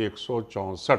164।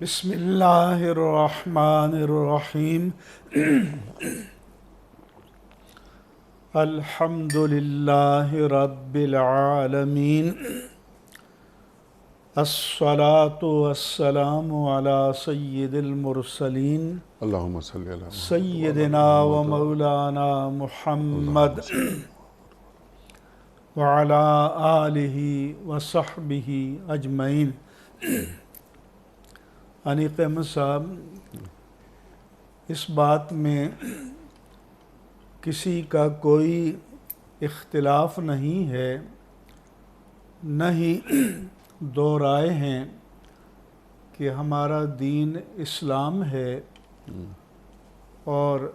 بسم اللہ الرحمن الرحیم الحمد للہ رب العالمین الصلاة والسلام علی سید المرسلین اللہم صلی علی سیدنا و مولانا محمد وعلی آلہ وصحبہ اجمعین۔ انیق احمد صاحب، اس بات میں کسی کا کوئی اختلاف نہیں ہے، نہ ہی دو رائے ہیں کہ ہمارا دین اسلام ہے اور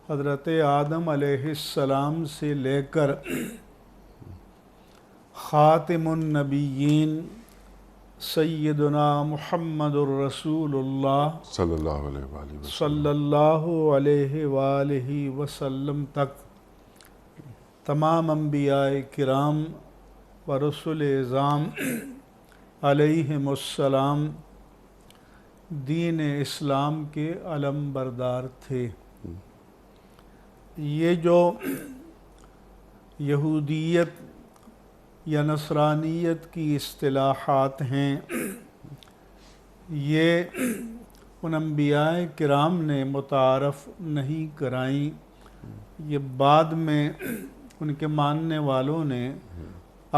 حضرت آدم علیہ السلام سے لے کر خاتم النبیین سیدنا محمد الرسول اللہ صلی اللہ علیہ وآلہ وسلم صلی اللہ علیہ وآلہ وسلم تک تمام انبیاء کرام و رسول اعظام علیہم السلام دین اسلام کے علم بردار تھے۔ یہ جو یہودیت یا نصرانیت کی اصطلاحات ہیں، یہ ان انبیاء کرام نے متعارف نہیں کرائیں، یہ بعد میں ان کے ماننے والوں نے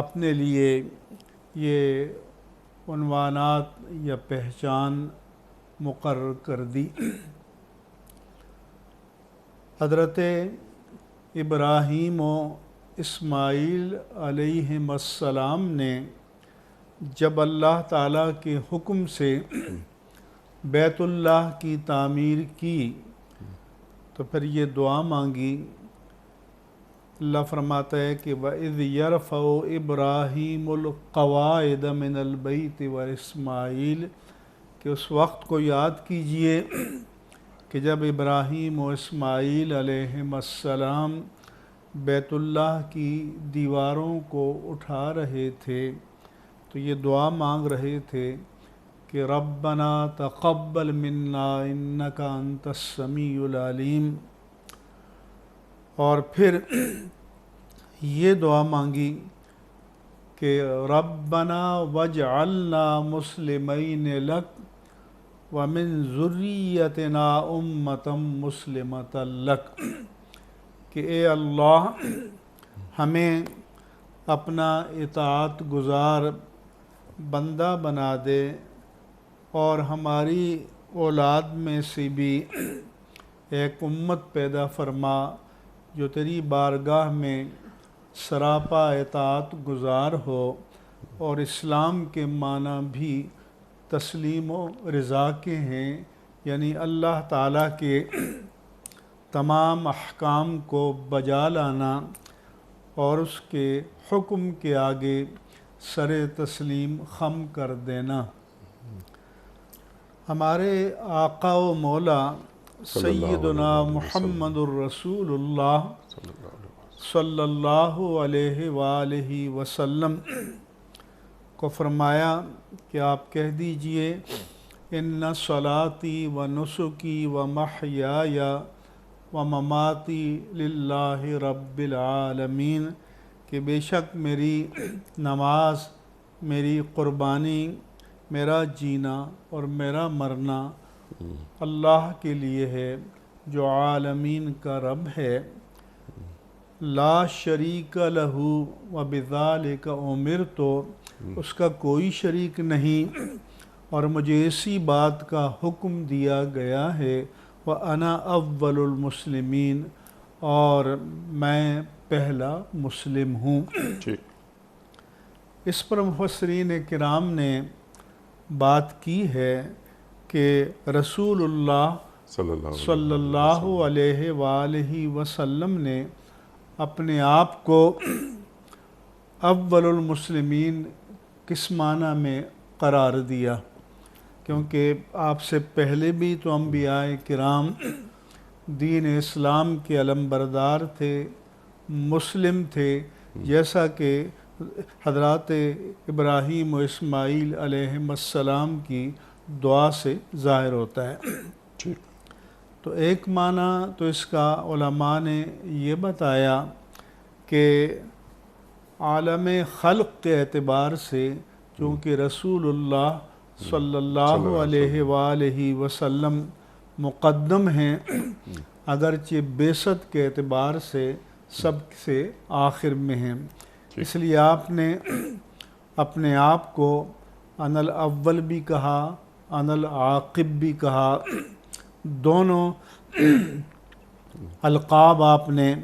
اپنے لیے یہ عنوانات یا پہچان مقرر کر دی۔ حضرت ابراہیم و اسماعیل علیہم السلام نے جب اللہ تعالیٰ کے حکم سے بیت اللہ کی تعمیر کی تو پھر یہ دعا مانگی۔ اللہ فرماتا ہے کہ وَإِذْ يَرْفَعُ إِبْرَاهِيمُ الْقَوَاعِدَ مِنَ الْبَيْتِ وَإِسْمَاعِيلُ، کہ اس وقت کو یاد کیجئے کہ جب ابراہیم و اسماعیل علیہم السلام بیت اللہ کی دیواروں کو اٹھا رہے تھے تو یہ دعا مانگ رہے تھے کہ ربنا تقبل منا انک انت السمیع العلیم، اور پھر یہ دعا مانگی کہ ربنا وجعلنا مسلمین لک ومن ذریتنا امتا مسلمتا لک، کہ اے اللہ ہمیں اپنا اطاعت گزار بندہ بنا دے اور ہماری اولاد میں سے بھی ایک امت پیدا فرما جو تیری بارگاہ میں سراپا اطاعت گزار ہو، اور اسلام کے معنی بھی تسلیم و رضا کے ہیں، یعنی اللہ تعالیٰ کے تمام احکام کو بجا لانا اور اس کے حکم کے آگے سر تسلیم خم کر دینا۔ ہمارے آقا و مولا سیدنا محمد الرسول اللہ صلی اللہ علیہ وآلہ وسلم کو فرمایا کہ آپ کہہ دیجئے ان صلاتی و نسکی و محیای و مماتی للہ رب العالمین، کہ بے شک میری نماز، میری قربانی، میرا جینا اور میرا مرنا اللہ کے لیے ہے جو عالمین کا رب ہے، لا شریک لہ و بذالک امرت، اس کا کوئی شریک نہیں اور مجھے اسی بات کا حکم دیا گیا ہے، وَأَنَا أَوَّلُ الْمُسْلِمِينَ، اور میں پہلا مسلم ہوں۔ اس پر مفسرین کرام نے بات کی ہے کہ رسول اللہ صلی اللہ علیہ وآلہ وسلم نے اپنے آپ کو اول المسلمین کس معنی میں قرار دیا، کیونکہ آپ سے پہلے بھی تو انبیاء کرام دین اسلام کے علم بردار تھے، مسلم تھے، جیسا کہ حضرات ابراہیم و اسماعیل علیہم السلام کی دعا سے ظاہر ہوتا ہے۔ ٹھیک۔ تو ایک معنی تو اس کا علماء نے یہ بتایا کہ عالم خلق کے اعتبار سے چونکہ رسول اللہ صلی اللہ علیہ وآلہ وسلم مقدم ہیں، اگرچہ بعثت کے اعتبار سے سب سے آخر میں ہیں، اس لیے آپ نے اپنے آپ کو انا الاول بھی کہا، انا العاقب بھی کہا، دونوں القاب آپ نے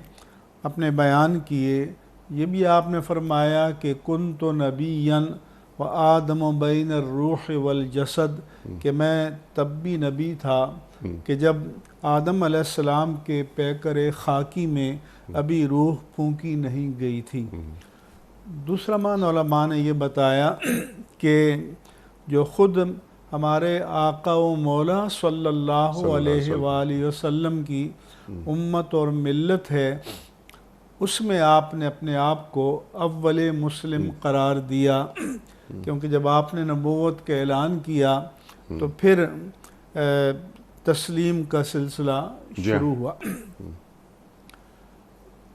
اپنے بیان کیے۔ یہ بھی آپ نے فرمایا کہ کنت نبیًا وآدم بین الروح والجسد، کہ میں تب بھی نبی تھا کہ جب آدم علیہ السلام کے پیکر خاکی میں ابھی روح پھونکی نہیں گئی تھی۔ دوسرا معنی علماء نے یہ بتایا کہ جو خود ہمارے آقا و مولا صلی اللہ علیہ وآلہ وسلم کی امت اور ملت ہے، اس میں آپ نے اپنے آپ کو اول مسلم قرار دیا، کیونکہ جب آپ نے نبوت کا اعلان کیا تو پھر تسلیم کا سلسلہ شروع ہوا۔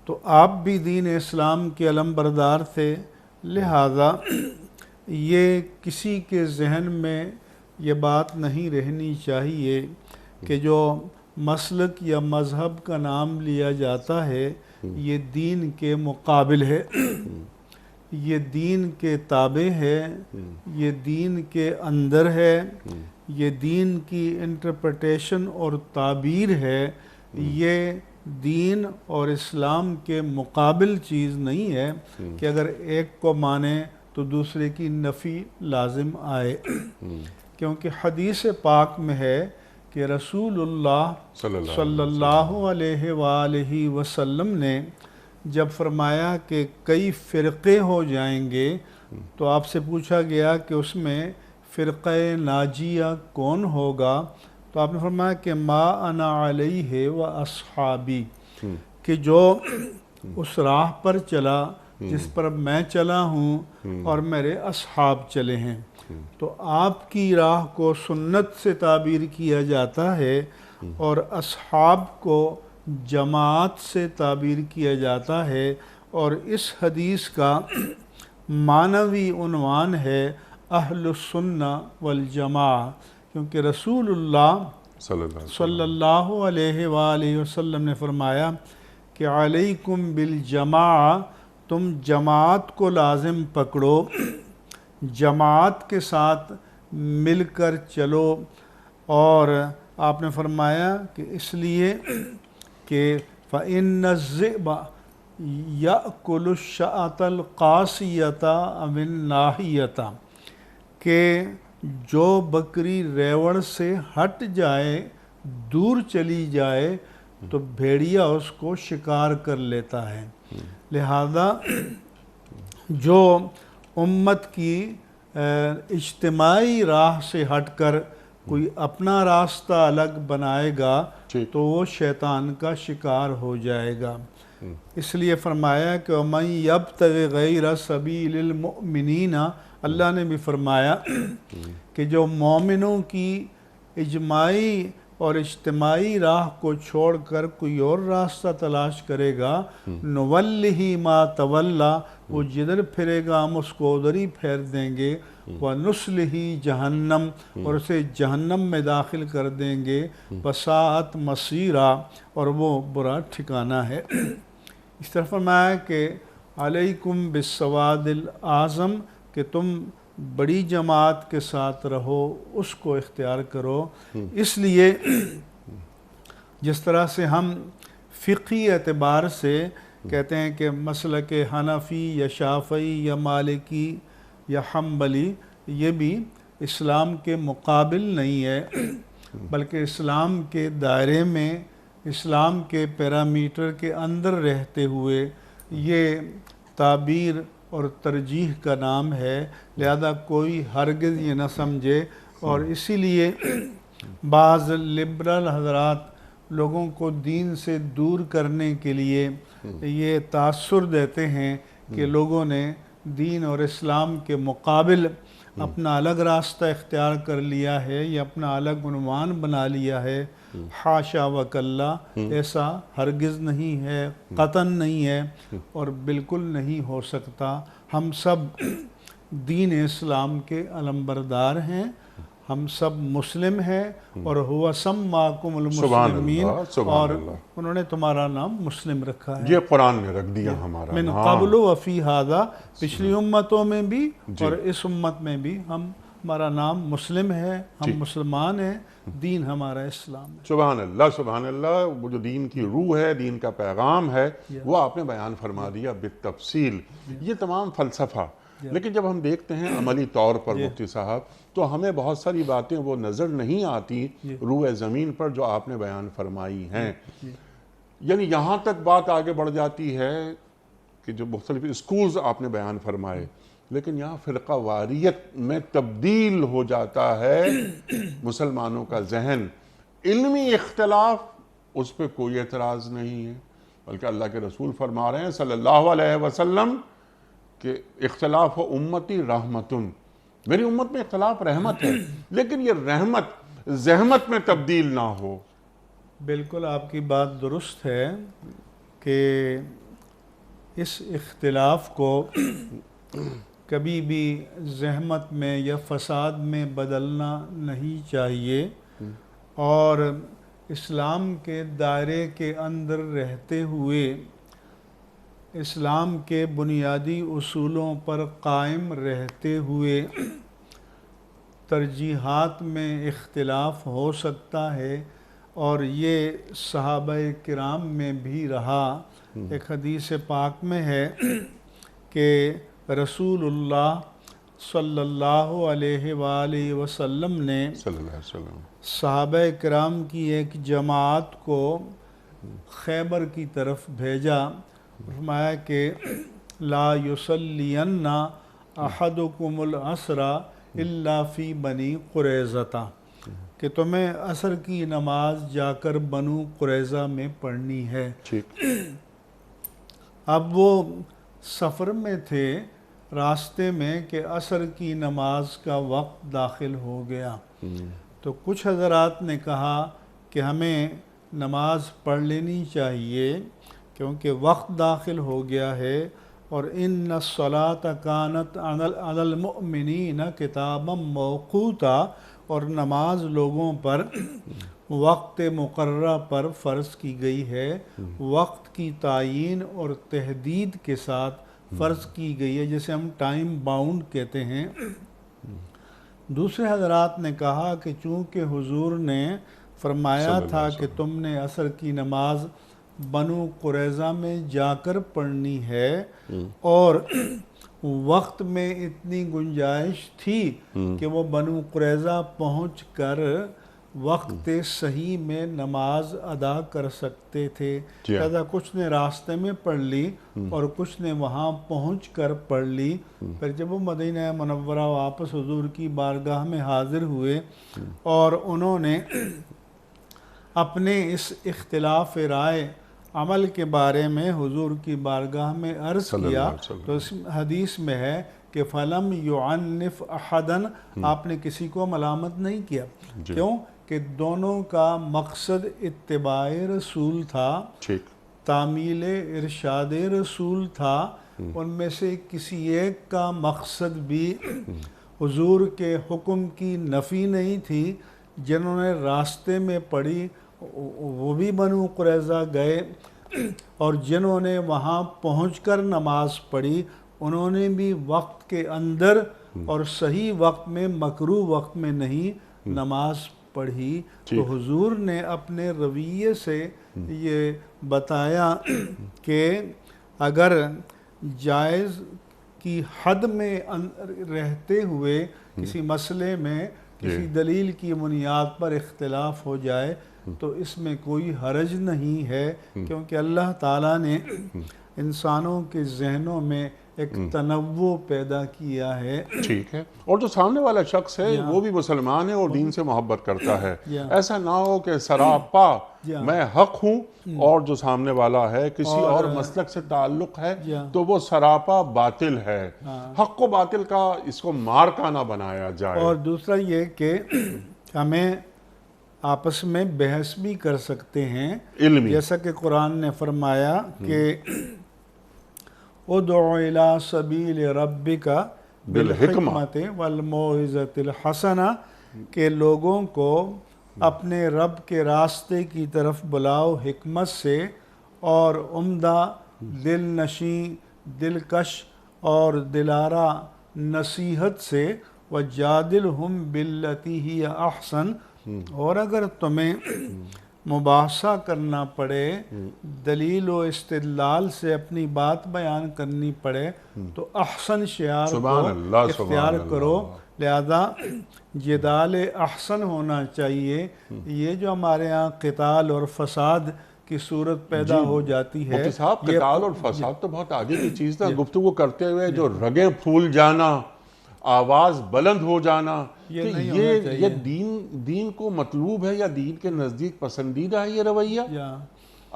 تو آپ بھی دین اسلام کے علم بردار تھے، لہذا یہ کسی کے ذہن میں یہ بات نہیں رہنی چاہیے کہ جو مسلک یا مذہب کا نام لیا جاتا ہے یہ دین کے مقابل ہے، یہ دین کے تابع ہے، یہ دین کے اندر ہے، یہ دین کی انٹرپریٹیشن اور تعبیر ہے، یہ دین اور اسلام کے مقابل چیز نہیں ہے کہ اگر ایک کو مانے تو دوسرے کی نفی لازم آئے، کیونکہ حدیث پاک میں ہے کہ رسول اللہ صلی اللہ علیہ وآلہ وسلم نے جب فرمایا کہ کئی فرقے ہو جائیں گے تو آپ سے پوچھا گیا کہ اس میں فرقہ ناجیہ کون ہوگا، تو آپ نے فرمایا کہ ما انا علیہ و اصحابی، کہ جو اس راہ پر چلا جس پر میں چلا ہوں اور میرے اصحاب چلے ہیں۔ تو آپ کی راہ کو سنت سے تعبیر کیا جاتا ہے اور اصحاب کو جماعت سے تعبیر کیا جاتا ہے، اور اس حدیث کا معنوی عنوان ہے اہل السنہ والجماع، کیونکہ رسول اللہ صلی اللہ علیہ وآلہ وسلم نے فرمایا کہ علیکم بالجماع، تم جماعت کو لازم پکڑو، جماعت کے ساتھ مل کر چلو، اور آپ نے فرمایا کہ اس لیے کہ فَإِنَّ الذِّئْبَ يَأْكُلُ الشَّاةَ الْقَاسِيَةَ أَوِ النَّاحِيَةَ، کہ جو بکری ریوڑ سے ہٹ جائے، دور چلی جائے تو بھیڑیا اس کو شکار کر لیتا ہے۔ لہذا جو امت کی اجتماعی راہ سے ہٹ کر کوئی اپنا راستہ الگ بنائے گا تو وہ شیطان کا شکار ہو جائے گا۔ اس لیے فرمایا کہ وَمَن يَبْتَغِ غَيْرَ سَبِيلِ الْمُؤْمِنِينَ، اللہ نے بھی فرمایا کہ جو مومنوں کی اجماعی اور اجتماعی راہ کو چھوڑ کر کوئی اور راستہ تلاش کرے گا، نُوَلِّهِ مَا تَوَلَّى، وہ جدھر پھرے گا ہم اس کو ادھر ہی پھیر دیں گے، وَنُصْلِهِ جہنم، اور اسے جہنم میں داخل کر دیں گے، وَسَاءَتْ مَصِيرًا، اور وہ برا ٹھکانہ ہے۔ اس طرح فرمایا کہ علیکم بالسواد الاعظم، کہ تم بڑی جماعت کے ساتھ رہو، اس کو اختیار کرو۔ اس لیے جس طرح سے ہم فقہی اعتبار سے کہتے ہیں کہ مسلک حنفی یا شافعی یا مالکی یا حنبلی، یہ بھی اسلام کے مقابل نہیں ہے، بلکہ اسلام کے دائرے میں، اسلام کے پیرامیٹر کے اندر رہتے ہوئے یہ تعبیر اور ترجیح کا نام ہے، لہذا کوئی ہرگز یہ نہ سمجھے۔ اور اسی لیے بعض لبرل حضرات لوگوں کو دین سے دور کرنے کے لیے یہ تاثر دیتے ہیں کہ لوگوں نے دین اور اسلام کے مقابل اپنا الگ راستہ اختیار کر لیا ہے یا اپنا الگ عنوان بنا لیا ہے، حاشا وکلا، ایسا ہرگز نہیں ہے، قطعاً نہیں ہے اور بالکل نہیں ہو سکتا۔ ہم سب دین اسلام کے علمبردار ہیں، ہم سب مسلم ہیں، اور ہوا سماکم المسلمین، اور انہوں نے تمہارا نام مسلم رکھا ہے، یہ قرآن نے رکھ دیا ہمارا من نام۔ قبل وفی ھذا، پچھلی امتوں میں بھی اور اس امت میں بھی ہمارا نام مسلم ہے، ہم مسلمان ہیں، دین ہمارا اسلام ہے۔ سبحان اللہ، سبحان اللہ۔ وہ جو دین کی روح ہے، دین کا پیغام ہے، وہ آپ نے بیان فرما دیا بالتفصیل۔ یہ تمام فلسفہ، لیکن جب ہم دیکھتے ہیں عملی طور پر مفتی صاحب، تو ہمیں بہت ساری باتیں وہ نظر نہیں آتی روح زمین پر جو آپ نے بیان فرمائی ہیں۔ یعنی یہاں تک بات آگے بڑھ جاتی ہے کہ جو مختلف اسکولز آپ نے بیان فرمائے، لیکن یہاں فرقہ واریت میں تبدیل ہو جاتا ہے مسلمانوں کا ذہن۔ علمی اختلاف، اس پہ کوئی اعتراض نہیں ہے، بلکہ اللہ کے رسول فرما رہے ہیں صلی اللہ علیہ وسلم کہ اختلاف و امتی رحمتن، میری امت میں اختلاف رحمت ہے، لیکن یہ رحمت زحمت میں تبدیل نہ ہو۔ بالکل آپ کی بات درست ہے کہ اس اختلاف کو کبھی بھی زحمت میں یا فساد میں بدلنا نہیں چاہیے، اور اسلام کے دائرے کے اندر رہتے ہوئے اسلام کے بنیادی اصولوں پر قائم رہتے ہوئے ترجیحات میں اختلاف ہو سکتا ہے، اور یہ صحابہ کرام میں بھی رہا۔ ایک حدیث پاک میں ہے کہ رسول اللہ صلی اللہ علیہ وآلہ وسلم نے صحابہ کرام کی ایک جماعت کو خیبر کی طرف بھیجا، فرمایا کہ لا یصلین احدکم العصر الا فی بنی قریظہ، کہ تمہیں عصر کی نماز جا کر بنو قریظہ میں پڑھنی ہے۔ اب وہ سفر میں تھے، راستے میں، کہ عصر کی نماز کا وقت داخل ہو گیا، تو کچھ حضرات نے کہا کہ ہمیں نماز پڑھ لینی چاہیے کیونکہ وقت داخل ہو گیا ہے، اور ان الصلاۃ کانت علی المؤمنین کتابا موقوتا، اور نماز لوگوں پر وقت مقررہ پر فرض کی گئی ہے، وقت کی تعیین اور تحدید کے ساتھ فرض کی گئی ہے، جسے ہم ٹائم باؤنڈ کہتے ہیں۔ دوسرے حضرات نے کہا کہ چونکہ حضور نے فرمایا تھا کہ تم نے عصر کی نماز بنو قریظہ میں جا کر پڑھنی ہے، اور وقت میں اتنی گنجائش تھی کہ وہ بنو قریظہ پہنچ کر وقت صحیح میں نماز ادا کر سکتے تھے، لہذا کچھ نے راستے میں پڑھ لی اور کچھ نے وہاں پہنچ کر پڑھ لی۔ پھر جب وہ مدینہ منورہ واپس حضور کی بارگاہ میں حاضر ہوئے اور انہوں نے اپنے اس اختلاف رائے عمل کے بارے میں حضور کی بارگاہ میں عرض کیا، تو اس حدیث میں ہے کہ فَلَمْ يُعَنِّفْ أَحَدًا، آپ نے کسی کو ملامت نہیں کیا، کیوں کہ دونوں کا مقصد اتباع رسول تھا، تعمیل ارشاد رسول تھا۔ ان میں سے کسی ایک کا مقصد بھی حضور کے حکم کی نفی نہیں تھی۔ جنہوں نے راستے میں پڑھی وہ بھی بنو قریظہ گئے، اور جنہوں نے وہاں پہنچ کر نماز پڑھی انہوں نے بھی وقت کے اندر اور صحیح وقت میں، مکروہ وقت میں نہیں نماز پڑھی۔ تو حضور نے اپنے رویے سے یہ بتایا کہ اگر جائز کی حد میں رہتے ہوئے کسی مسئلے میں کسی دلیل کی بنیاد پر اختلاف ہو جائے تو اس میں کوئی حرج نہیں ہے، کیونکہ اللہ تعالیٰ نے انسانوں کے ذہنوں میں ایک تنوع پیدا کیا ہے. ٹھیک ہے. اور جو سامنے والا شخص ہے وہ بھی مسلمان ہے اور دین سے محبت کرتا ہے. ایسا نہ ہو کہ سراپا میں حق ہوں اور جو سامنے والا ہے کسی اور مسلک سے تعلق ہے تو وہ سراپا باطل ہے. حق کو باطل کا اس کو مارکا نہ بنایا جائے. اور دوسرا یہ کہ ہمیں آپس میں بحث بھی کر سکتے ہیں علمی. جیسا کہ قرآن نے فرمایا کہ ادعو الی سبیل ربک بالحکمت والموعظۃ الحسنہ، کہ لوگوں کو اپنے رب کے راستے کی طرف بلاؤ حکمت سے اور عمدہ، دل نشیں، دلکش اور دلارہ نصیحت سے، وجادلہم باللتی ہی احسن. اور اگر تمہیں مباحثہ کرنا پڑے، دلیل و استدلال سے اپنی بات بیان کرنی پڑے تو احسن شعار کو اختیار کرو. لہذا جدال احسن ہونا چاہیے. یہ جو ہمارے ہاں قتال اور فساد کی صورت پیدا ہو جاتی ہے، مفتی صاحب قتال اور فساد تو بہت آگے کی چیز ہے. گفتگو کرتے ہوئے جو رگیں پھول جانا، آواز بلند ہو جانا، یہ دین کو مطلوب ہے یا دین کے نزدیک پسندیدہ ہے یہ رویہ؟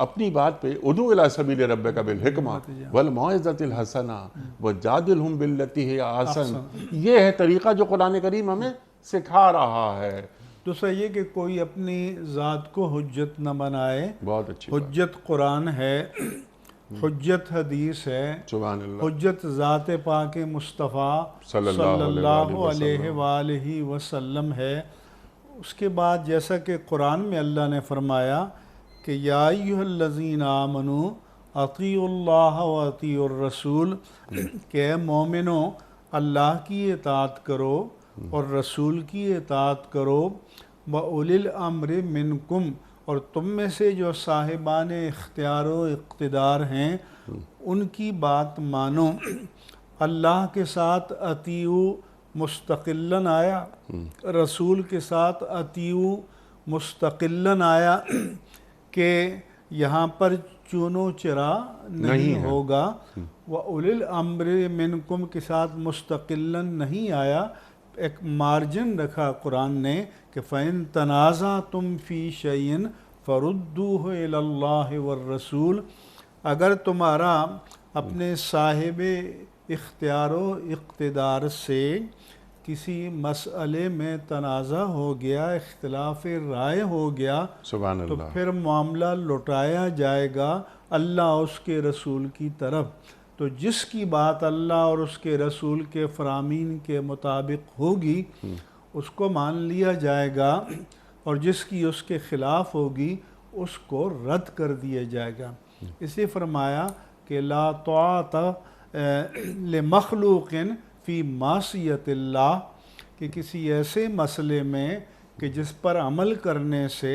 اپنی بات پہ ادعو الی سبیل ربک بالحکمہ والموعظۃ الحسنہ وجادلہم باللتی ہی احسن. یہ ہے طریقہ جو قرآن کریم ہمیں سکھا رہا ہے. دوسرا یہ کہ کوئی اپنی ذات کو حجت نہ بنائے. بہت اچھی حجت قرآن ہے، حجت حدیث ہے، سبحان اللہ، حجت ذات پاک مصطفیٰ صلی اللہ علیہ وآلہ وسلم ہے. اس کے بعد جیسا کہ قرآن میں اللہ نے فرمایا کہ یا ایھا الذین آمنوا اطیعوا اللہ و اطیعوا الرسول، کہ اے مومنو اللہ کی اطاعت کرو اور رسول کی اطاعت کرو. وَأُولِي الْأَمْرِ مِنْكُمْ، اور تم میں سے جو صاحبان اختیار و اقتدار ہیں ان کی بات مانو. اللہ کے ساتھ اطیعو مستقلاً آیا، رسول کے ساتھ اطیعو مستقلاً آیا، کہ یہاں پر چونو چرا نہیں ہوگا. وَأُولِي الْأَمْرِ مِنْكُمْ کے ساتھ مستقلاً نہیں آیا، ایک مارجن رکھا قرآن نے کہ فَإِن تَنَازَعْتُمْ فِي شَيْءٍ فَرُدُّوهُ إِلَى اللَّهِ وَالرَّسُولِ. اگر تمہارا اپنے صاحب اختیار و اقتدار سے کسی مسئلے میں تنازع ہو گیا، اختلاف رائے ہو گیا، تو پھر معاملہ لوٹایا جائے گا اللہ اس کے رسول کی طرف. تو جس کی بات اللہ اور اس کے رسول کے فرامین کے مطابق ہوگی اس کو مان لیا جائے گا، اور جس کی اس کے خلاف ہوگی اس کو رد کر دیا جائے گا. اسی فرمایا کہ لا طاعت لمخلوق فی معصیت اللہ، کہ کسی ایسے مسئلے میں کہ جس پر عمل کرنے سے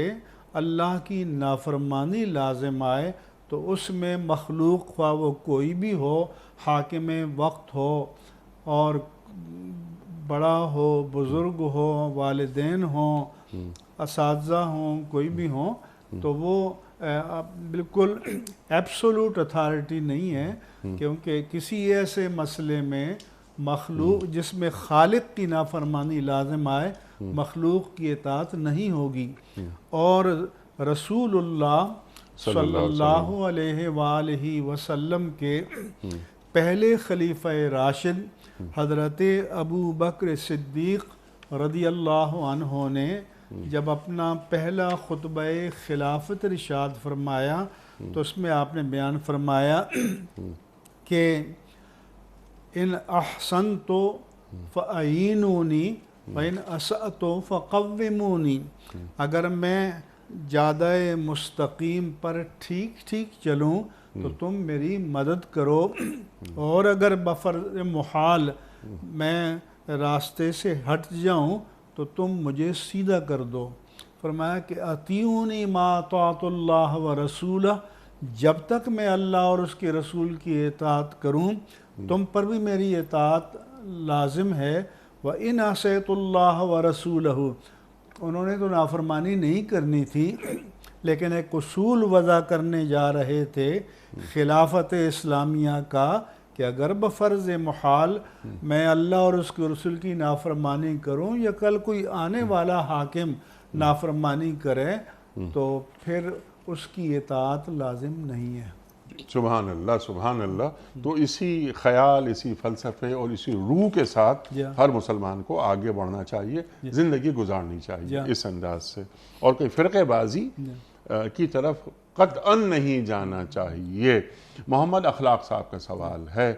اللہ کی نافرمانی لازم آئے تو اس میں مخلوق خواہ وہ کوئی بھی ہو، حاکم وقت ہو اور بڑا ہو، بزرگ ہو، والدین ہوں، اساتذہ ہوں، کوئی بھی ہوں، تو وہ بالکل ایبسولوٹ اتھارٹی نہیں ہے، کیونکہ کسی ایسے مسئلے میں مخلوق جس میں خالق کی نافرمانی لازم آئے مخلوق کی اطاعت نہیں ہوگی. اور رسول اللہ صلی اللہ علیہ وآلہ وسلم کے پہلے خلیفہ راشد حضرت ابو بکر صدیق رضی اللہ عنہ نے جب اپنا پہلا خطبہ خلافت ارشاد فرمایا تو اس میں آپ نے بیان فرمایا کہ ان احسنت فاعینونی وان اسأت فقومونی، اگر میں جادہ مستقیم پر ٹھیک ٹھیک چلوں تو تم میری مدد کرو، اور اگر بفرض محال میں راستے سے ہٹ جاؤں تو تم مجھے سیدھا کر دو. فرمایا کہ اطیعونی ما اطعت اللہ ورسولہ، جب تک میں اللہ اور اس کے رسول کی اطاعت کروں تم پر بھی میری اطاعت لازم ہے. وَإِنْ عَصَيْتُ اللَّهَ وَرَسُولَهُ، انہوں نے تو نافرمانی نہیں کرنی تھی لیکن ایک اصول وضع کرنے جا رہے تھے خلافت اسلامیہ کا کہ اگر بفرض محال میں اللہ اور اس کے رسول کی نافرمانی کروں یا کل کوئی آنے والا حاکم نافرمانی کرے تو پھر اس کی اطاعت لازم نہیں ہے۔ سبحان اللہ سبحان اللہ۔ تو اسی خیال، اسی فلسفے اور اسی روح کے ساتھ ہر مسلمان کو آگے بڑھنا چاہیے، زندگی گزارنی چاہیے اس انداز سے، اور کوئی فرقے بازی کی طرف قطعاً نہیں جانا چاہیے۔ محمد اخلاق صاحب کا سوال ہے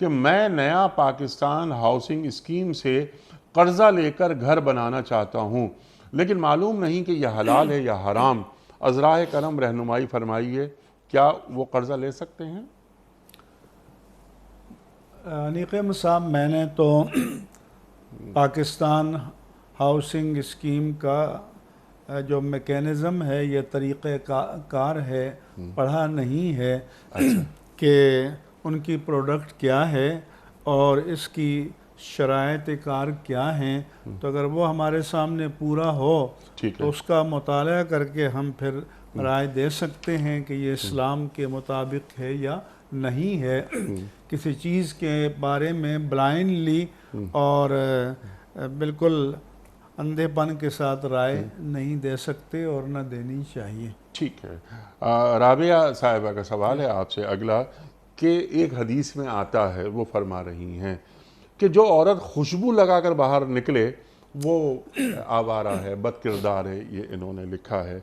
کہ میں نیا پاکستان ہاؤسنگ اسکیم سے قرضہ لے کر گھر بنانا چاہتا ہوں، لیکن معلوم نہیں کہ یہ حلال ہے یا حرام، عذرائے کرم رہنمائی فرمائیے، کیا وہ قرضہ لے سکتے ہیں؟ نیقم صاحب، میں نے تو پاکستان ہاؤسنگ اسکیم کا جو میکینزم ہے، یہ طریقہ کار ہے، پڑھا نہیں ہے کہ ان کی پروڈکٹ کیا ہے اور اس کی شرائط کار کیا ہیں۔ تو اگر وہ ہمارے سامنے پورا ہو تو اس کا مطالعہ کر کے ہم پھر رائے دے سکتے ہیں کہ یہ اسلام کے مطابق ہے یا نہیں ہے۔ کسی چیز کے بارے میں بلائنڈلی اور بالکل اندھے پن کے ساتھ رائے نہیں دے سکتے اور نہ دینی چاہیے۔ ٹھیک ہے۔ رابعہ صاحبہ کا سوال ہے آپ سے اگلا کہ ایک حدیث میں آتا ہے، وہ فرما رہی ہیں کہ جو عورت خوشبو لگا کر باہر نکلے وہ آوارہ ہے، بد کردار ہے، یہ انہوں نے لکھا ہے۔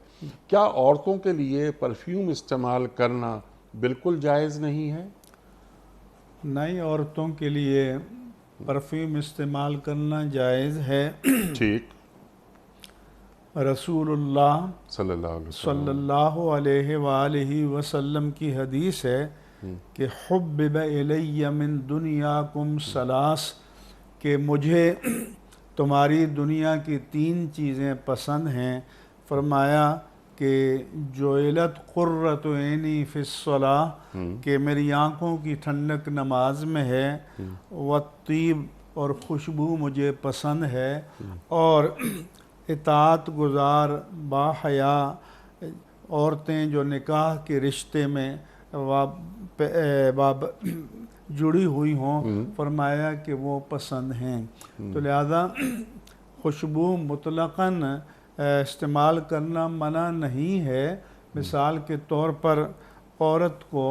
کیا عورتوں کے لیے پرفیوم استعمال کرنا بالکل جائز نہیں ہے؟ نئی عورتوں کے لیے پرفیوم استعمال کرنا جائز ہے۔ ٹھیک۔ رسول اللہ صلی اللہ علیہ وآلہ وسلم کی حدیث ہے کہ حبب الی من دنیاکم ثلاث، کہ مجھے تمہاری دنیا کی 3 چیزیں پسند ہیں۔ فرمایا کہ جعلت قرۃ عینی فی الصلاۃ، کہ میری آنکھوں کی ٹھنڈک نماز میں ہے، والطیب، اور خوشبو مجھے پسند ہے، اور اطاعت گزار باحیا عورتیں جو نکاح کے رشتے میں جڑی ہوئی ہوں، فرمایا کہ وہ پسند ہیں۔ تو لہذا خوشبو مطلقاً استعمال کرنا منع نہیں ہے۔ مثال کے طور پر عورت کو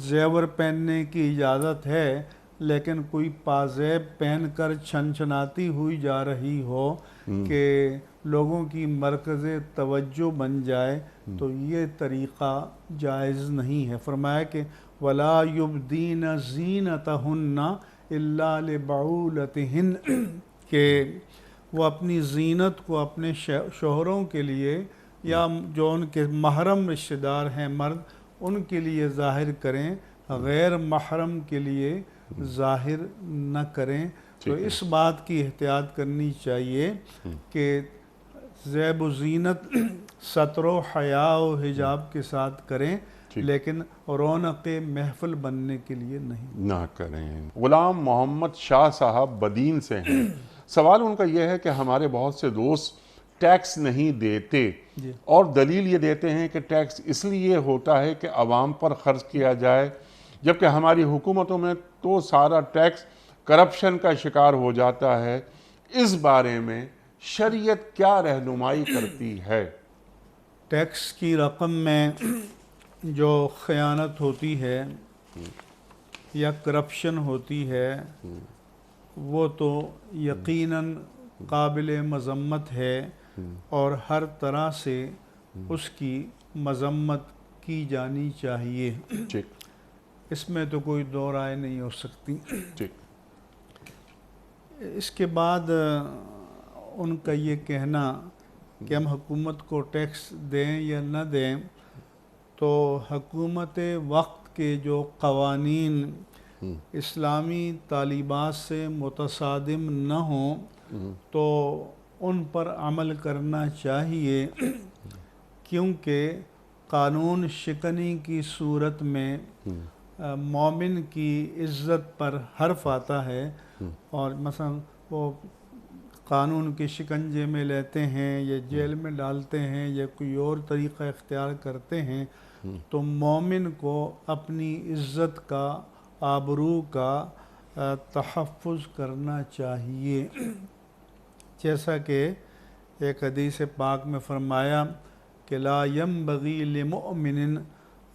زیور پہننے کی اجازت ہے، لیکن کوئی پازیب پہن کر چھنچھناتی ہوئی جا رہی ہو کہ لوگوں کی مرکز توجہ بن جائے تو یہ طریقہ جائز نہیں ہے۔ فرمایا کہ وَلَا يُبْدِينَ زِينَتَهُنَّ إِلَّا لِبَعُولَتِهِنَّ، کہ وہ اپنی زینت کو اپنے شوہروں کے لیے یا جو ان کے محرم رشتہ دار ہیں مرد، ان کے لیے ظاہر کریں، غیر محرم کے لیے ظاہر نہ کریں۔ تو اس بات کی احتیاط کرنی چاہیے کہ زیب و زینت ستر و حیا و حجاب کے ساتھ کریں، لیکن رونق محفل بننے کے لیے نہیں نہ کریں۔ غلام محمد شاہ صاحب بدین سے ہیں۔ سوال ان کا یہ ہے کہ ہمارے بہت سے دوست ٹیکس نہیں دیتے اور دلیل یہ دیتے ہیں کہ ٹیکس اس لیے ہوتا ہے کہ عوام پر خرچ کیا جائے، جبکہ ہماری حکومتوں میں تو سارا ٹیکس کرپشن کا شکار ہو جاتا ہے۔ اس بارے میں شریعت کیا رہنمائی کرتی ہے؟ ٹیکس کی رقم میں جو خیانت ہوتی ہے یا کرپشن ہوتی ہے وہ تو یقیناً قابل مذمت ہے اور ہر طرح سے اس کی مذمت کی جانی چاہیے، اس میں تو کوئی دو رائے نہیں ہو سکتی۔ اس کے بعد ان کا یہ کہنا کہ ہم حکومت کو ٹیکس دیں یا نہ دیں، تو حکومت وقت کے جو قوانین اسلامی طالبات سے متصادم نہ ہوں تو ان پر عمل کرنا چاہیے، کیونکہ قانون شکنی کی صورت میں مومن کی عزت پر حرف آتا ہے، اور مثلا وہ قانون کے شکنجے میں لیتے ہیں یا جیل میں ڈالتے ہیں یا کوئی اور طریقہ اختیار کرتے ہیں، تو مومن کو اپنی عزت کا، آبرو کا تحفظ کرنا چاہیے، جیسا کہ ایک حدیث پاک میں فرمایا کہ لا ينبغی لمؤمن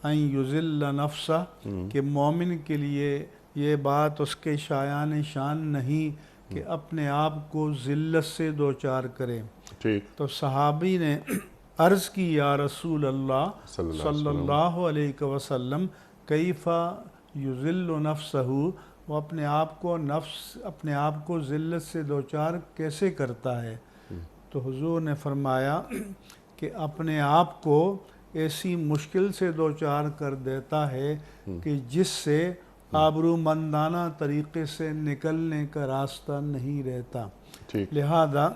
ان یذل نفسہ، کہ مومن کے لیے یہ بات اس کے شایان شان نہیں کہ اپنے آپ کو ذلت سے دوچار کرے۔ ٹھیک، تو صحابی نے عرض کی یا رسول اللہ صلی اللہ علیہ وسلم کیف یذل نفسہ، وہ اپنے آپ کو ذلت سے دوچار کیسے کرتا ہے؟ تو حضور نے فرمایا کہ اپنے آپ کو ایسی مشکل سے دوچار کر دیتا ہے کہ جس سے آبرو مندانہ طریقے سے نکلنے کا راستہ نہیں رہتا۔ لہذا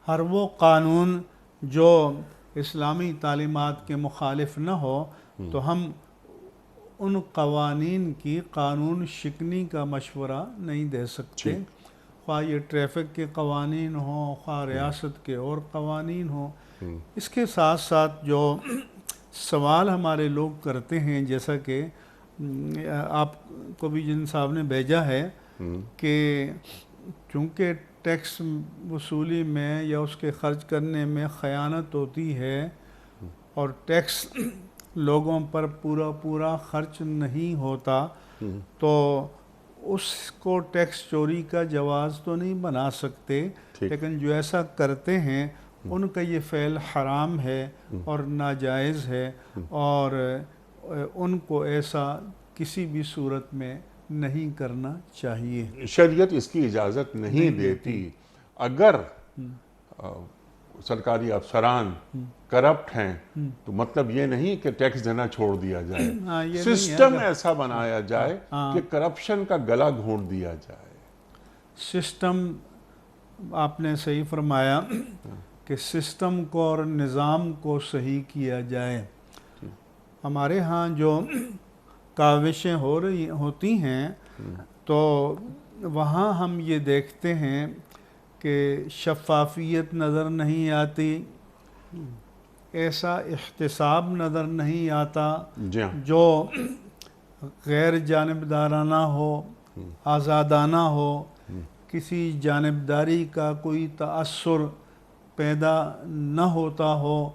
ہر وہ قانون جو اسلامی تعلیمات کے مخالف نہ ہو تو ہم ان قوانین کی قانون شکنی کا مشورہ نہیں دے سکتے، خواہ یہ ٹریفک کے قوانین ہوں، خواہ ریاست کے اور قوانین ہوں۔ اس کے ساتھ ساتھ جو سوال ہمارے لوگ کرتے ہیں، جیسا کہ آپ کو بھی جن صاحب نے بھیجا ہے کہ چونکہ ٹیکس وصولی میں یا اس کے خرچ کرنے میں خیانت ہوتی ہے اور ٹیکس لوگوں پر پورا خرچ نہیں ہوتا، تو اس کو ٹیکس چوری کا جواز تو نہیں بنا سکتے، لیکن جو ایسا کرتے ہیں ان کا یہ فعل حرام ہے اور ناجائز ہے، اور ان کو ایسا کسی بھی صورت میں نہیں کرنا چاہیے۔ شریعت اس کی اجازت نہیں دیتی۔ اگر سرکاری افسران کرپٹ ہیں تو مطلب یہ نہیں کہ ٹیکس دینا چھوڑ دیا جائے، سسٹم ایسا بنایا جائے کہ کرپشن کا گلا گھونٹ دیا جائے۔ سسٹم، آپ نے صحیح فرمایا کہ سسٹم کو اور نظام کو صحیح کیا جائے۔ ہمارے ہاں جو کاوشیں ہوتی ہیں تو وہاں ہم یہ دیکھتے ہیں کہ شفافیت نظر نہیں آتی، ایسا احتساب نظر نہیں آتا جو غیر جانبدارانہ ہو، آزادانہ ہو، کسی جانبداری کا کوئی تأثر پیدا نہ ہوتا ہو۔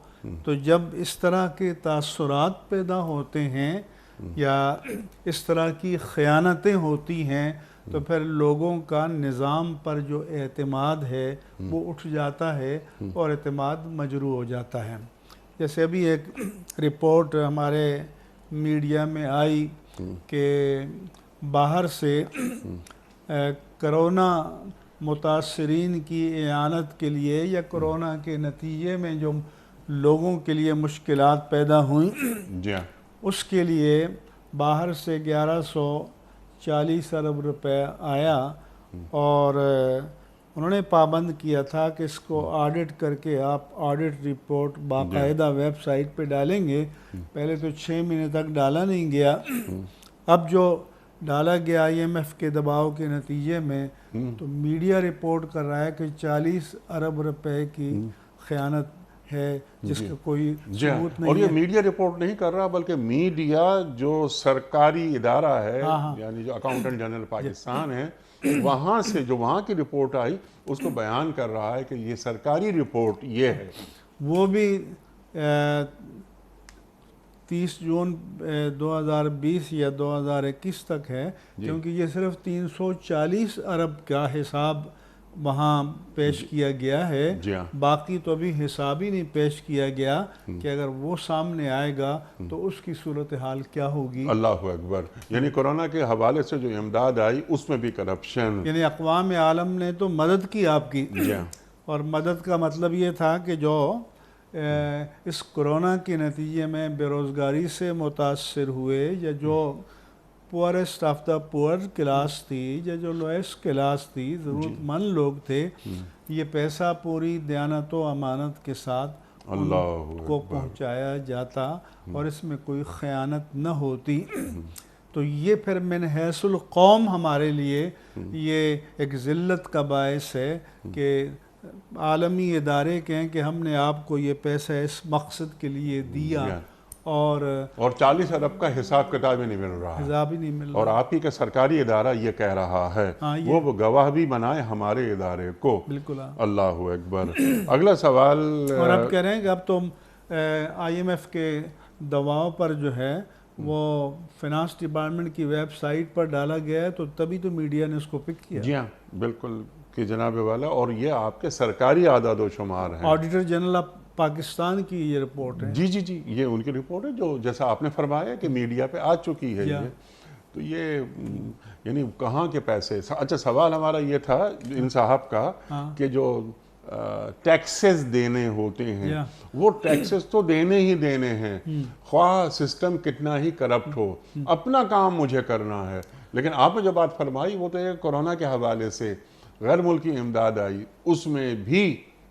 تو جب اس طرح کے تاثرات پیدا ہوتے ہیں یا اس طرح کی خیانتیں ہوتی ہیں تو پھر لوگوں کا نظام پر جو اعتماد ہے وہ اٹھ جاتا ہے اور اعتماد مجروح ہو جاتا ہے۔ جیسے ابھی ایک رپورٹ ہمارے میڈیا میں آئی کہ باہر سے کرونا متاثرین کی اعانت کے لیے یا کرونا کے نتیجے میں جو لوگوں کے لیے مشکلات پیدا ہوئیں، اس کے لیے باہر سے 1140 ارب روپے آیا، اور انہوں نے پابند کیا تھا کہ اس کو آڈٹ کر کے آپ آڈٹ رپورٹ باقاعدہ ویب سائٹ پہ ڈالیں گے۔ پہلے تو 6 مہینے تک ڈالا نہیں گیا، اب جو ڈالا گیا IMF کے دباؤ کے نتیجے میں تو میڈیا رپورٹ کر رہا ہے کہ 40 ارب روپے کی خیانت ہے جس کا کوئی ثبوت نہیں ہے۔ اور یہ میڈیا رپورٹ نہیں کر رہا بلکہ میڈیا جو سرکاری ادارہ ہے، یعنی جو اکاؤنٹنٹ جنرل پاکستان ہے، وہاں سے جو وہاں کی رپورٹ آئی اس کو بیان کر رہا ہے کہ یہ سرکاری رپورٹ یہ ہے۔ وہ بھی 30 جون 2020 یا 2021 تک ہے، کیونکہ یہ صرف 340 ارب کا حساب وہاں پیش کیا گیا ہے، باقی تو ابھی حساب ہی نہیں پیش کیا گیا کہ اگر وہ سامنے آئے گا تو اس کی صورتحال کیا ہوگی۔ اللہ اکبر، یعنی کورونا کے حوالے سے جو امداد آئی اس میں بھی کرپشن، یعنی اقوام عالم نے تو مدد کی آپ کی، اور مدد کا مطلب یہ تھا کہ جو اس کورونا کے نتیجے میں بے روزگاری سے متاثر ہوئے یا جو پورسٹ آف دا پور کلاس تھی یا جو لوئسٹ کلاس تھی، ضرورت مند لوگ تھے، یہ پیسہ پوری دیانت و امانت کے ساتھ ان کو پہنچایا جاتا اور اس میں کوئی خیانت نہ ہوتی۔ تو یہ پھر من حیث القوم ہمارے لیے یہ ایک ذلت کا باعث ہے کہ عالمی ادارے کہیں کہ ہم نے آپ کو یہ پیسہ اس مقصد کے لیے دیا اور 40 ارب کا حساب کتاب ہی نہیں مل رہا، حساب ہی نہیں مل رہا، اور آپ ہی کا سرکاری ادارہ یہ کہہ رہا ہے، وہ گواہ بھی بنائے ہمارے ادارے کو۔ بالکل۔ اللہ اکبر۔ اگلا سوال، اور اب کہہ رہے ہیں کہ اب تو آئی ایم ایف کے دواؤں پر جو ہے وہ فنانس ڈپارٹمنٹ کی ویب سائٹ پر ڈالا گیا ہے، تو تبھی تو میڈیا نے اس کو پک کیا۔ جی ہاں بالکل کہ جناب والا، اور یہ آپ کے سرکاری اعداد و شمار ہیں۔ آڈیٹر جنرل آف پاکستان کی یہ رپورٹ ہے۔ جی جی جی، یہ ان کی رپورٹ ہے جو جیسا آپ نے فرمایا کہ میڈیا پہ آ چکی ہے یہ۔ تو یہ یعنی کہاں کے پیسے۔ اچھا سوال ہمارا یہ تھا ان صاحب کا کہ جو ٹیکسز دینے ہوتے ہیں وہ ٹیکسز تو دینے ہی دینے ہیں، خواہ سسٹم کتنا ہی کرپٹ ہو، اپنا کام مجھے کرنا ہے۔ لیکن آپ نے جو بات فرمائی وہ تو یہ کورونا کے حوالے سے غیر ملکی امداد آئی، اس میں بھی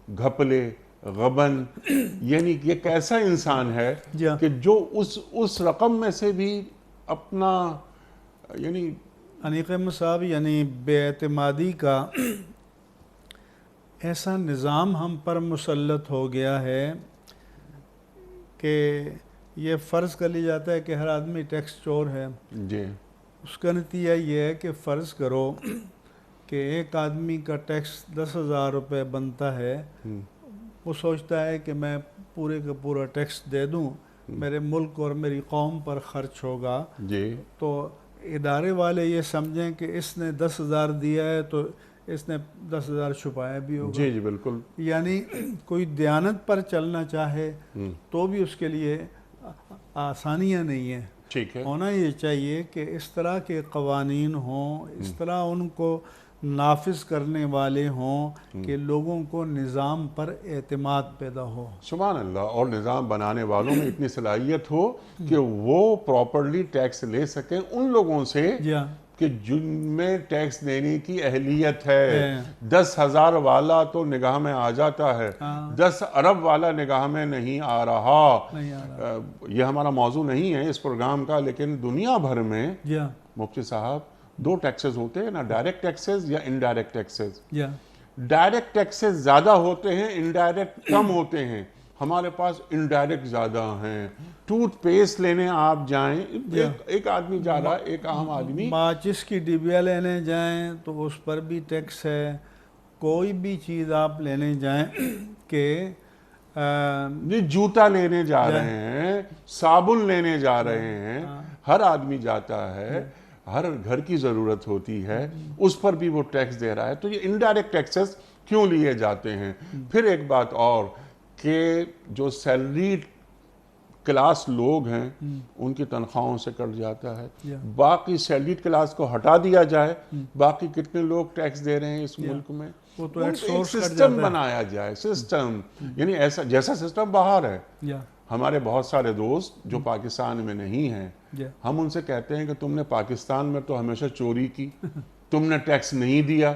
گھپلے غبن، یعنی یہ کیسا انسان ہے کہ جو اس رقم میں سے بھی اپنا یعنی انیق صاحب یعنی بے اعتمادی کا ایسا نظام ہم پر مسلط ہو گیا ہے کہ یہ فرض کر لیا جاتا ہے کہ ہر آدمی ٹیکس چور ہے۔ جی، اس کا نتیجہ یہ ہے کہ فرض کرو کہ ایک آدمی کا ٹیکس 10,000 روپے بنتا ہے، وہ سوچتا ہے کہ میں پورے کا پورا ٹیکس دے دوں، میرے ملک اور میری قوم پر خرچ ہوگا۔ جی، تو ادارے والے یہ سمجھیں کہ اس نے 10,000 دیا ہے تو اس نے 10,000 چھپایا بھی ہوگا۔ جی جی بالکل۔ یعنی کوئی دیانت پر چلنا چاہے تو بھی اس کے لیے آسانیاں نہیں ہیں۔ ٹھیک ہے، ہونا یہ چاہیے کہ اس طرح کے قوانین ہوں، اس طرح ان کو نافذ کرنے والے ہوں کہ لوگوں کو نظام پر اعتماد پیدا ہو۔ سبحان اللہ، اور نظام بنانے والوں میں اتنی صلاحیت ہو کہ وہ پراپرلی ٹیکس لے سکیں ان لوگوں سے کہ جن میں ٹیکس دینے کی اہلیت ہے۔ 10,000 والا تو نگاہ میں آ جاتا ہے، 10 ارب والا نگاہ میں نہیں آ رہا۔ یہ ہمارا موضوع نہیں ہے اس پروگرام کا، لیکن دنیا بھر میں مفتی صاحب 2 ٹیکسز ہوتے ہیں نا، ڈائریکٹ ٹیکسز یا انڈائریکٹ ٹیکسز۔ ڈائریکٹ ٹیکسز زیادہ ہوتے ہیں، انڈائریکٹ کم ہوتے ہیں۔ ہمارے پاس انڈائریکٹ زیادہ ہیں۔ ٹوتھ پیسٹ لینے آپ جائیں، ایک آدمی جا رہا ہے، ایک عام آدمی ماچس کی ڈبیا لینے جائیں تو اس پر بھی ٹیکس ہے۔ کوئی بھی چیز آپ لینے جائیں کہ جوتا لینے جا رہے ہیں، صابن لینے جا رہے ہیں، ہر آدمی جاتا ہے، ہر گھر کی ضرورت ہوتی ہے، اس پر بھی وہ ٹیکس دے رہا ہے۔ تو یہ انڈائریکٹ ٹیکسز کیوں لیے جاتے ہیں؟ پھر ایک بات اور کہ جو سیلریڈ کلاس لوگ ہیں ان کی تنخواہوں سے کٹ جاتا ہے، باقی سیلریڈ کلاس کو ہٹا دیا جائے، باقی کتنے لوگ ٹیکس دے رہے ہیں اس ملک میں، ایک سسٹم بنایا جائے، سسٹم یعنی ایسا جیسا سسٹم باہر ہے۔ ہمارے بہت سارے دوست جو پاکستان میں نہیں ہیں، ہم ان سے کہتے ہیں کہ تم نے پاکستان میں تو ہمیشہ چوری کی، تم نے ٹیکس نہیں دیا،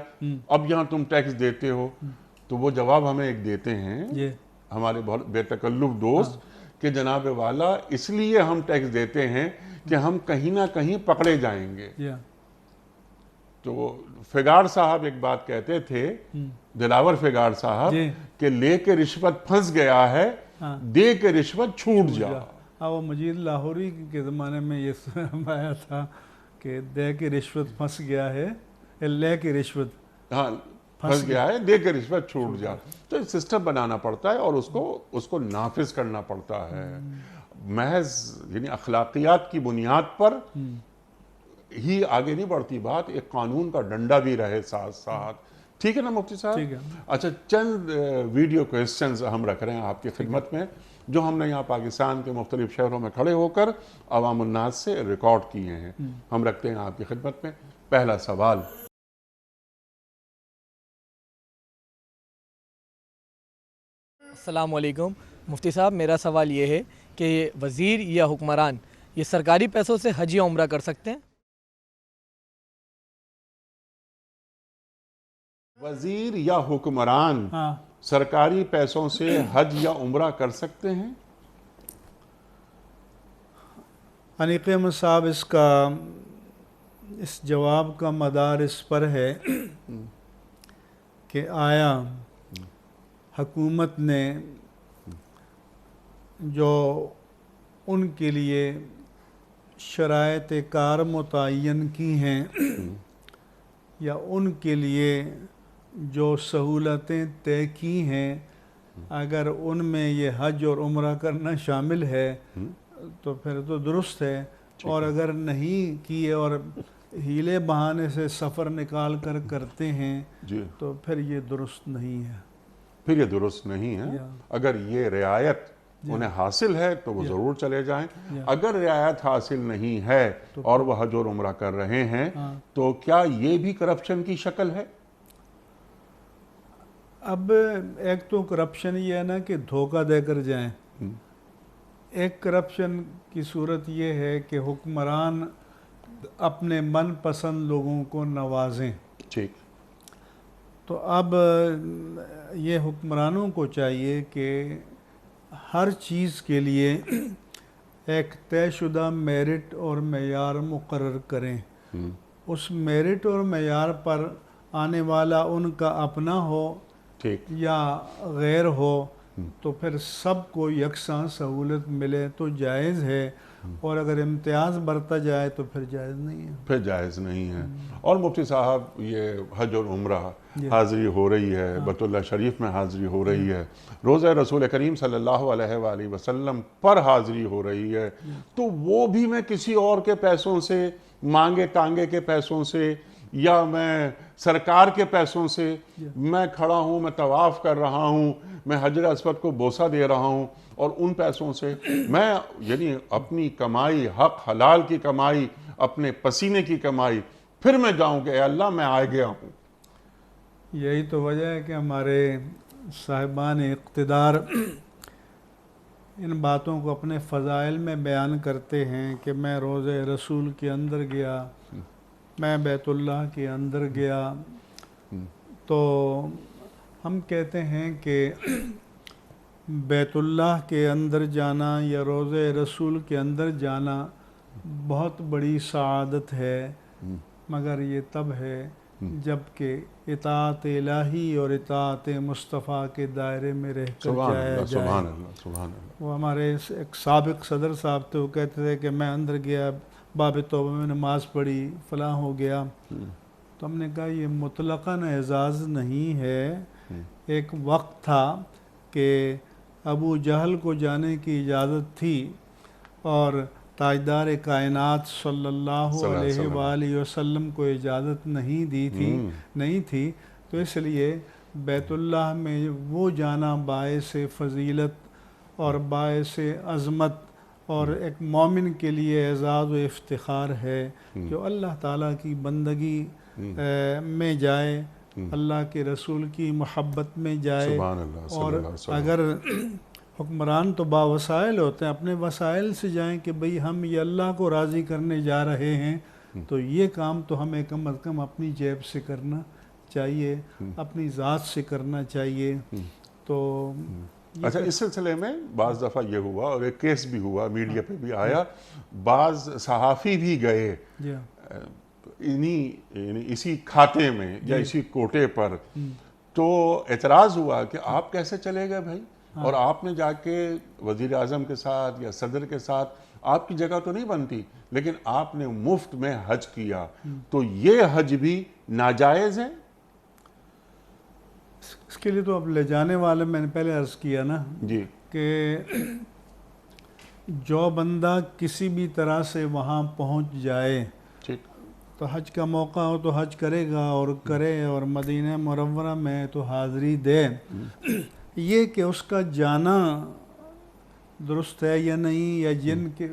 اب یہاں تم ٹیکس دیتے ہو۔ تو وہ جواب ہمیں ایک دیتے ہیں ہمارے بہت بے تکلف دوست کہ جناب والا اس لیے ہم ٹیکس دیتے ہیں کہ ہم کہیں نہ کہیں پکڑے جائیں گے۔ تو فگار صاحب ایک بات کہتے تھے، دلاور فگار صاحب، کہ لے کے رشوت پھنس گیا ہے، دے کے رشوت چھوٹ جا۔ وہ مجید لاہوری کے زمانے میں یہ فرمایا تھا کہ دے کے رشوت پھنس گیا ہے، لے کے رشوت پھنس گیا ہے، دے کے رشوت چھوٹ جا۔ تو ایک سسٹم بنانا پڑتا ہے اور اس کو نافذ کرنا پڑتا ہے۔ محض یعنی اخلاقیات کی بنیاد پر ہی آگے نہیں بڑھتی بات، ایک قانون کا ڈنڈا بھی رہے ساتھ ساتھ۔ ٹھیک ہے نا مفتی صاحب؟ اچھا، چند ویڈیو کوئسچنز ہم رکھ رہے ہیں آپ کی خدمت میں، جو ہم نے یہاں پاکستان کے مختلف شہروں میں کھڑے ہو کر عوام الناس سے ریکارڈ کیے ہیں، ہم رکھتے ہیں آپ کی خدمت میں۔ پہلا سوال، السلام علیکم مفتی صاحب، میرا سوال یہ ہے کہ وزیر یا حکمران یہ سرکاری پیسوں سے حج یا عمرہ کر سکتے ہیں؟ وزیر یا حکمران سرکاری پیسوں سے حج یا عمرہ کر سکتے ہیں؟ انیق احمد صاحب اس جواب کا مدار اس پر ہے کہ آیا حکومت نے جو ان کے لیے شرائط کار متعین کی ہیں یا ان کے لیے جو سہولتیں طے کی ہیں، اگر ان میں یہ حج اور عمرہ کرنا شامل ہے تو پھر تو درست ہے، اور اگر نہیں کیے اور ہیلے بہانے سے سفر نکال کر کرتے ہیں تو پھر یہ درست نہیں ہے. پھر یہ درست نہیں ہے. اگر یہ رعایت انہیں حاصل ہے تو وہ ضرور چلے جائیں. اگر رعایت حاصل نہیں ہے اور وہ حج اور عمرہ کر رہے ہیں تو کیا یہ بھی کرپشن کی شکل ہے؟ اب ایک تو کرپشن یہ ہے نا کہ دھوکہ دے کر جائیں. ایک کرپشن کی صورت یہ ہے کہ حکمران اپنے من پسند لوگوں کو نوازیں. ٹھیک. تو اب یہ حکمرانوں کو چاہیے کہ ہر چیز کے لیے ایک طے شدہ میرٹ اور معیار مقرر کریں. اس میرٹ اور معیار پر آنے والا ان کا اپنا ہو یا غیر ہو تو پھر سب کو یکساں سہولت ملے تو جائز ہے، اور اگر امتیاز برتا جائے تو پھر جائز نہیں ہے. پھر جائز نہیں ہے. اور مفتی صاحب یہ حج اور عمرہ حاضری ہو رہی ہے، بیت اللہ شریف میں حاضری ہو رہی ہے، روزہ رسول کریم صلی اللہ علیہ وآلہ وسلم پر حاضری ہو رہی ہے، تو وہ بھی میں کسی اور کے پیسوں سے، مانگے ٹانگے کے پیسوں سے یا میں سرکار کے پیسوں سے میں کھڑا ہوں، میں طواف کر رہا ہوں، میں حجر اسود کو بوسہ دے رہا ہوں، اور ان پیسوں سے میں یعنی اپنی کمائی، حق حلال کی کمائی، اپنے پسینے کی کمائی، پھر میں جاؤں کہ اے اللہ میں آ گیا ہوں. یہی تو وجہ ہے کہ ہمارے صاحبان اقتدار ان باتوں کو اپنے فضائل میں بیان کرتے ہیں کہ میں روضہ رسول کے اندر گیا، میں بیت اللہ کے اندر گیا. تو ہم کہتے ہیں کہ بیت اللہ کے اندر جانا یا روضہ رسول کے اندر جانا بہت بڑی سعادت ہے، مگر یہ تب ہے جب کہ اطاعت الہی اور اطاعت مصطفیٰ کے دائرے میں رہ کر جایا جائے. سبحان اللہ، سبحان اللہ. وہ ہمارے ایک سابق صدر صاحب تھے، وہ کہتے تھے کہ میں اندر گیا، باب توبہ میں نماز پڑھی، فلاں ہو گیا. تو ہم نے کہا یہ مطلقاً اعزاز نہیں ہے. ایک وقت تھا کہ ابو جہل کو جانے کی اجازت تھی اور تاجدار کائنات صلی اللہ علیہ وآلہ وسلم کو اجازت نہیں تھی. تو اس لیے بیت اللہ میں وہ جانا باعث فضیلت اور باعث عظمت اور ایک مومن کے لیے اعزاز و افتخار ہے جو اللہ تعالیٰ کی بندگی میں جائے، اللہ کے رسول کی محبت میں جائے. اور اگر حکمران تو باوسائل ہوتے ہیں، اپنے وسائل سے جائیں کہ بھئی ہم یہ اللہ کو راضی کرنے جا رہے ہیں، تو یہ کام تو ہمیں کم از کم اپنی جیب سے کرنا چاہیے، اپنی ذات سے کرنا چاہیے. تو اچھا، اس سلسلے میں بعض دفعہ یہ ہوا اور ایک کیس بھی ہوا، میڈیا پہ بھی آیا، بعض صحافی بھی گئے اسی کھاتے میں یا اسی کوٹے پر، تو اعتراض ہوا کہ آپ کیسے چلے گئے بھائی، اور آپ نے جا کے وزیر اعظم کے ساتھ یا صدر کے ساتھ، آپ کی جگہ تو نہیں بنتی، لیکن آپ نے مفت میں حج کیا، تو یہ حج بھی ناجائز ہے؟ اس کے لیے تو اب لے جانے والے میں نے پہلے عرض کیا نا کہ جو بندہ کسی بھی طرح سے وہاں پہنچ جائے تو حج کا موقع ہو تو حج کرے گا اور کرے، اور مدینہ منورہ میں تو حاضری دے. یہ کہ اس کا جانا درست ہے یا نہیں، یا جن کے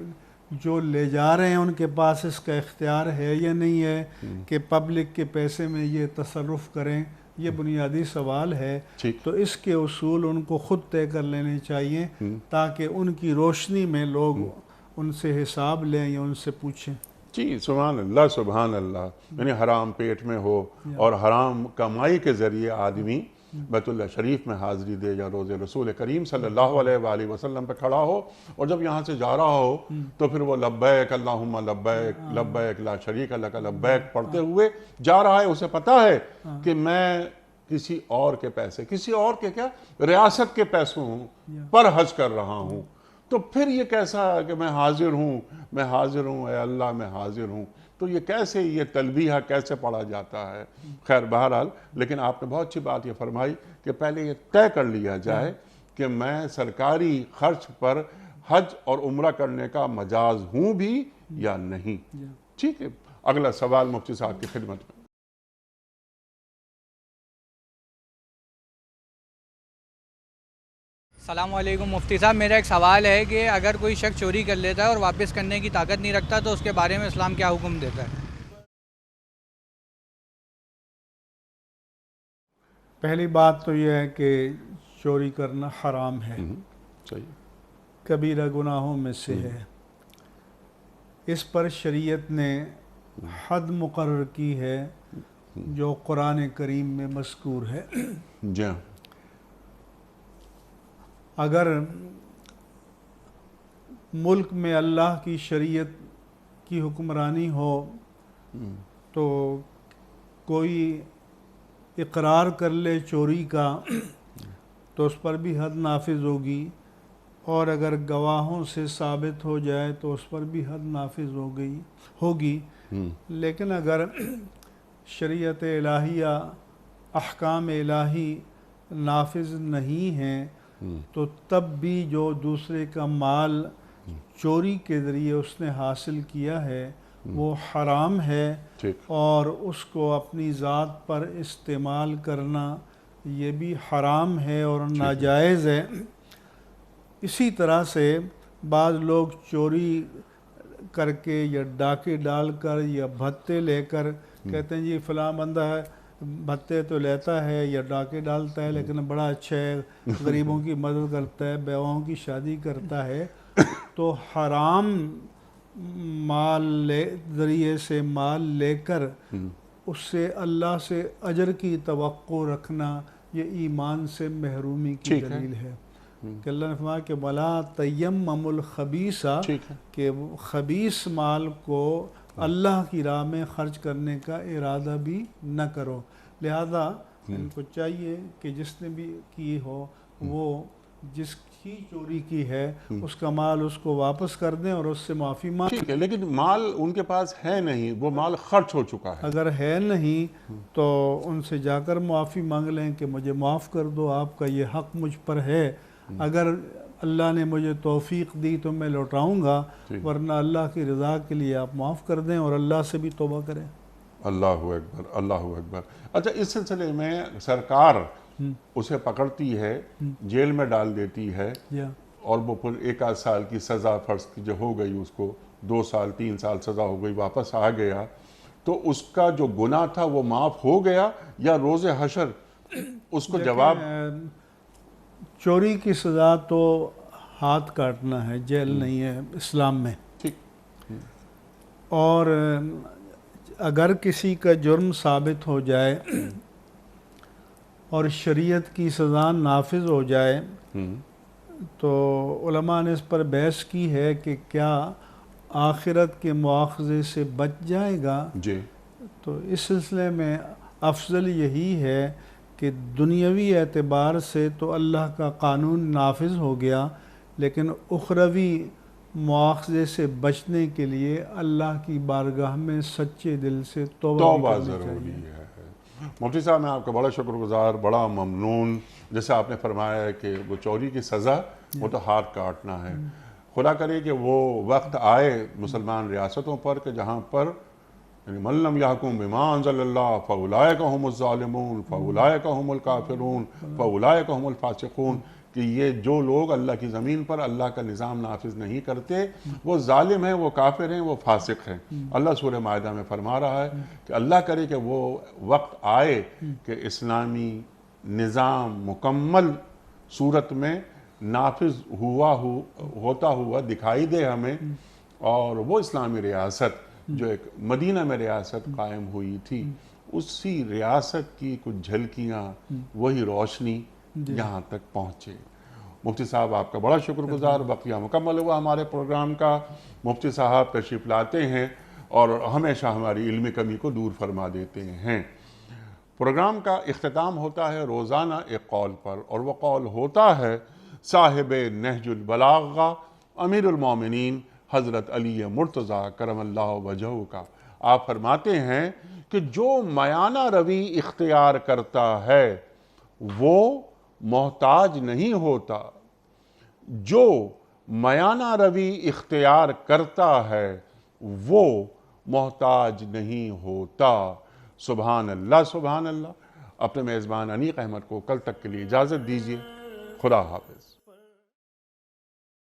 جو لے جا رہے ہیں ان کے پاس اس کا اختیار ہے یا نہیں ہے کہ پبلک کے پیسے میں یہ تصرف کریں، یہ بنیادی سوال ہے. تو اس کے اصول ان کو خود طے کر لینے چاہیے تاکہ ان کی روشنی میں لوگ ان سے حساب لیں یا ان سے پوچھیں. جی سبحان اللہ، سبحان اللہ. یعنی حرام پیٹ میں ہو اور حرام کمائی کے ذریعے آدمی بیت اللہ شریف میں حاضری دے یا روزے رسول کریم صلی اللہ علیہ وآلہ وسلم پہ کھڑا ہو اور جب یہاں سے جا رہا ہو تو پھر وہ لبیک اللہم لبیک لبیک لا شریک لک لبیک پڑھتے ہوئے جا رہا ہے. اسے پتا ہے کہ میں کسی اور کے پیسے، کسی اور کے کیا، ریاست کے پیسوں پر حج کر رہا ہوں. تو پھر یہ کیسا کہ میں حاضر ہوں، میں حاضر ہوں، اے اللہ میں حاضر ہوں. تو یہ کیسے، یہ تلبیہ کیسے پڑھا جاتا ہے؟ خیر بہرحال، لیکن آپ نے بہت اچھی بات یہ فرمائی کہ پہلے یہ طے کر لیا جائے کہ میں سرکاری خرچ پر حج اور عمرہ کرنے کا مجاز ہوں بھی یا نہیں. ٹھیک ہے، اگلا سوال مفتی صاحب کی خدمت میں. السلام علیکم مفتی صاحب، میرا ایک سوال ہے کہ اگر کوئی شخص چوری کر لیتا ہے اور واپس کرنے کی طاقت نہیں رکھتا تو اس کے بارے میں اسلام کیا حکم دیتا ہے؟ پہلی بات تو یہ ہے کہ چوری کرنا حرام ہے، صحیح، کبیرہ گناہوں میں سے ہے. اس پر شریعت نے حد مقرر کی ہے جو قرآن کریم میں مذکور ہے. جی ہاں. اگر ملک میں اللہ کی شریعت کی حکمرانی ہو تو کوئی اقرار کر لے چوری کا تو اس پر بھی حد نافذ ہوگی، اور اگر گواہوں سے ثابت ہو جائے تو اس پر بھی حد نافذ ہوگی. لیکن اگر شریعت الہیہ، احکام الہی نافذ نہیں ہیں تو تب بھی جو دوسرے کا مال چوری کے ذریعے اس نے حاصل کیا ہے وہ حرام ہے، اور اس کو اپنی ذات پر استعمال کرنا یہ بھی حرام ہے اور ناجائز ہے. اسی طرح سے بعض لوگ چوری کر کے یا ڈاکے ڈال کر یا بھتے لے کر کہتے ہیں جی فلاں بندہ ہے، بھتے تو لیتا ہے یا ڈاکے ڈالتا ہے لیکن بڑا اچھا ہے، غریبوں کی مدد کرتا ہے، بیواؤں کی شادی کرتا ہے. تو حرام ذریعے سے مال لے کر اس سے اللہ سے اجر کی توقع رکھنا یہ ایمان سے محرومی کی دلیل ہے. کہ اللہ نے فرمایا کہ وَلَا تَيَمَّمُوا الْخَبِيثَ، کہ خبیث مال کو اللہ کی راہ میں خرچ کرنے کا ارادہ بھی نہ کرو. لہذا ان کو چاہیے کہ جس نے بھی کی ہو وہ جس کی چوری کی ہے اس کا مال اس کو واپس کر دیں اور اس سے معافی مانگ. ٹھیک ہے، لیکن مال ان کے پاس ہے نہیں، وہ مال خرچ ہو چکا ہے. اگر ہے نہیں تو ان سے جا کر معافی مانگ لیں کہ مجھے معاف کر دو، آپ کا یہ حق مجھ پر ہے. اگر اللہ نے مجھے توفیق دی تو میں لوٹاؤں گا، ورنہ اللہ کی رضا کے لیے آپ معاف کر دیں اور اللہ سے بھی توبہ کریں. اللہ اکبر، اللہ اکبر. اچھا، اس سلسلے میں سرکار اسے پکڑتی ہے، جیل میں ڈال دیتی ہے، اور وہ پھر 1 سال کی سزا فرض جو ہو گئی، اس کو 2 سال 3 سال سزا ہو گئی، واپس آ گیا، تو اس کا جو گناہ تھا وہ معاف ہو گیا یا روز حشر اس کو جواب؟ چوری کی سزا تو ہاتھ کاٹنا ہے، جیل نہیں ہے اسلام میں. اور اگر کسی کا جرم ثابت ہو جائے اور شریعت کی سزا نافذ ہو جائے تو علماء نے اس پر بحث کی ہے کہ کیا آخرت کے مواخذے سے بچ جائے گا. تو اس سلسلے میں افضل یہی ہے کہ دنیاوی اعتبار سے تو اللہ کا قانون نافذ ہو گیا، لیکن اخروی مواخذے سے بچنے کے لیے اللہ کی بارگاہ میں سچے دل سے توبہ ضروری ہے. مفتی صاحب، میں آپ کا بڑا شکر گزار، بڑا ممنون. جیسے آپ نے فرمایا ہے کہ وہ چوری کی سزا وہ تو ہاتھ کاٹنا ہے. خدا کرے کہ وہ وقت آئے مسلمان ریاستوں پر کہ جہاں پر من لم يحكم بما انزل الله فاولئک هم الظالمون فاولئک هم الکافرون فاولئک هم الفاسقون، کہ یہ جو لوگ اللہ کی زمین پر اللہ کا نظام نافذ نہیں کرتے وہ ظالم ہیں، وہ کافر ہیں، وہ فاسق ہیں. اللہ سورہ مائدہ میں فرما رہا ہے کہ اللہ کرے کہ وہ وقت آئے کہ اسلامی نظام مکمل صورت میں نافذ ہوتا ہوا دکھائی دے ہمیں، اور وہ اسلامی ریاست جو ایک مدینہ میں ریاست قائم ہوئی تھی اسی ریاست کی کچھ جھلکیاں، وہی روشنی یہاں تک پہنچے۔ مفتی صاحب آپ کا بڑا شکر گزار، بقیہ مکمل ہوا ہمارے پروگرام کا۔ مفتی صاحب تشریف لاتے ہیں اور ہمیشہ ہماری علمی کمی کو دور فرما دیتے ہیں۔ پروگرام کا اختتام ہوتا ہے روزانہ ایک قول پر، اور وہ قول ہوتا ہے صاحب نہج البلاغہ امیر المومنین حضرت علی مرتضیٰ کرم اللہ وجہہ کا۔ آپ فرماتے ہیں کہ جو میانہ روی اختیار کرتا ہے وہ محتاج نہیں ہوتا، جو میانہ روی اختیار کرتا ہے وہ محتاج نہیں ہوتا۔ سبحان اللہ سبحان اللہ۔ اپنے میزبان انیق احمد کو کل تک کے لیے اجازت دیجیے۔ خدا حافظ۔